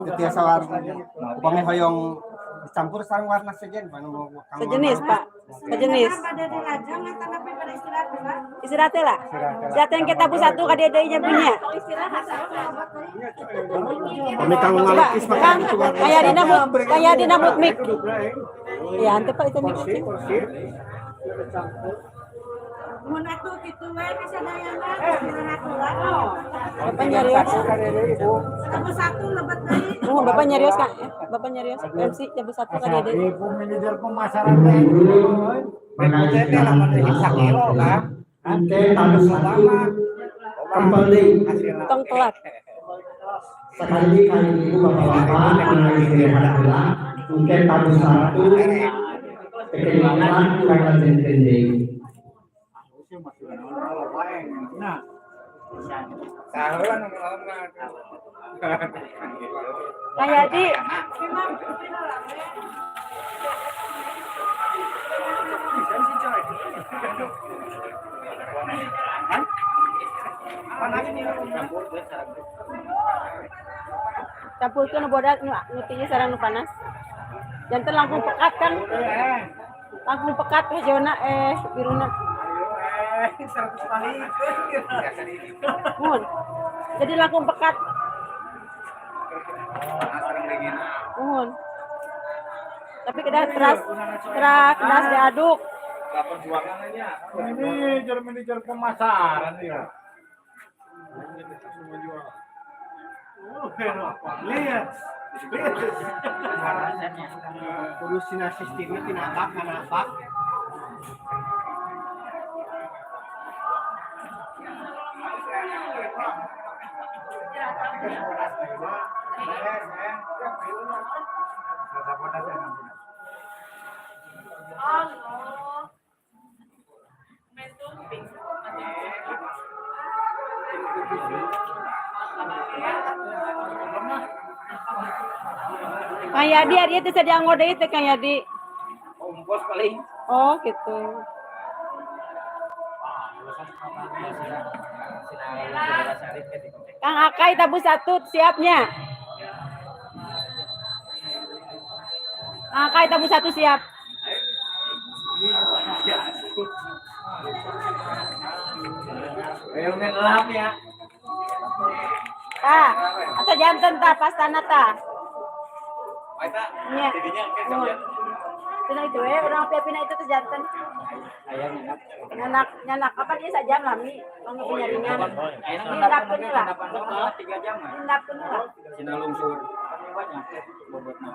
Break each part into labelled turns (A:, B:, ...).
A: Biasa upamanya hoyong campur sarang warna sejenis
B: Pak, sejenis. Istirahat lah. Siapa yang kita satu ka dedenya punya.
A: Kami kang ngalukis
B: Kang kayak dinamut mik. Ya, ante Pak itu mik.
C: Mun atuh kitu we bisa dayangan istirahat heula.
B: Bapak nyarios.
C: Jabu satu lebet deui.
B: Oh, Bapak nyarios Kak. Bapak nyarios MC jabu satu ka dede.
D: Ibu manajer pemasaran teh. Teh teh lamun deui sakilo kan. Ante harus lama.
A: kembali
B: Tong telat.
A: sekali ibu bapak-bapak mungkin tabu satu kekenyangan karena trending.
D: Nah, sahuran
B: Kayak di campurkan bodas nutinya sarang nu panas. Jantan langkung pekat kan? Langkung pekat ke zona biruna.
D: 100 kali.
B: Mun. Jadi langkung pekat. Mun. Tapi kedah keras diaduk.
D: Perjuangannya. Ini manajer pemasaran ya. Lihat.
A: Urusin sistemnya kenapa?
B: Kang Yadi ari teh sadia ngode teh Kang Yadi.
D: Ongkos paling.
B: Oh, gitu. Kang Akai tabu satu siapnya. Kang Akai tabu satu siap.
D: Ayo ngelap ya.
B: Atau jantan ta pastana ta.
D: Baita.
B: Nya.
D: Jadinya kan sampean.
B: Tina itu orang pina itu tuh jantan. Nyanak apa dia sajam lami. Kalau punya ringan. Indapkeun lah.
D: 3 jam.
B: Indapkeun lah.
D: Cina lungsur. Banyak bobotna.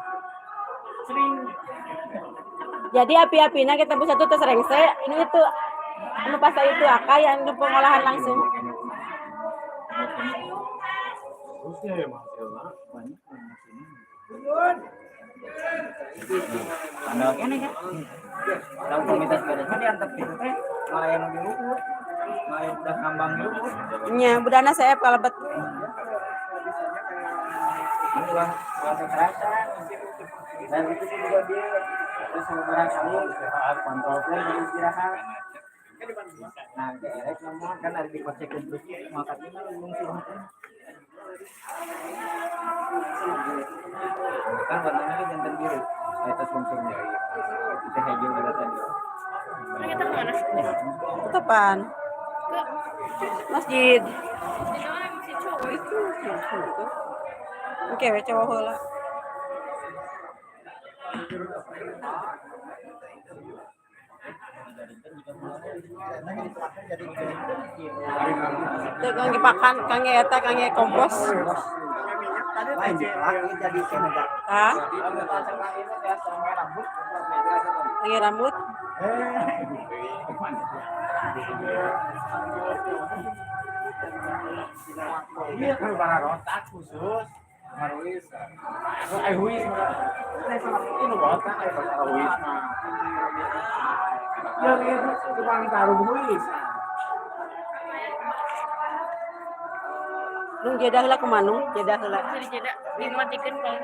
D: Sering.
B: Jadi api-apina kita bisa tuh terserengse. Ini itu anu pasta itu Akai yang pengolahan langsung.
D: Harusnya ya Mas Ella, banyak Anda ini kan? Tahu komunitas beresnya diantep gitu teh, malah yang lebih luhur, malah udah ngambang luhur.
B: Nya, budana saya kalebet.
D: Ini lah, kekerasan. Dan itu sih juga dia, terus barangkali kontrol pun beristirahat. Nah, direct ngomong kan ada di kocek terus, makanya lungsur. Kan warnanya kan jantan biru, atas lungsurnya. Kita hijau juga tadi.
C: Kita kemana?
B: Kapan? Masjid.
C: Si cowok itu.
B: Oke, cowok heula. Teu kang dipakan, kang eta kang kompos.
A: Jadi
B: Hah? Kang rambut.
D: Iya kan barang rotak khusus. Maruis. Huis. Ini rotak huis. Ya itu tukang taruh huis.
B: Nung jedah heula ke Manung, jedah heula.
C: Jadi jeda dimatikan kalau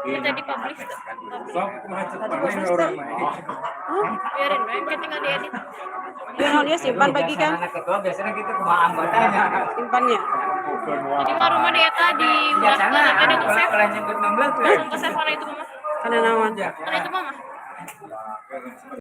C: kita dipublish.
D: Sok macet panen orang main.
C: Biarin main, kita tinggal diedit.
B: Dia simpan bagi Kang.
D: Anak ketua biasanya gitu kumaha anggotanya.
B: Simpannya.
E: Jadi mah rumah dia tadi udah ada ke save.
D: Kalau nyebut 16
E: Langsung ke save mana itu mama?
B: Kana naon?
E: Mana itu mama?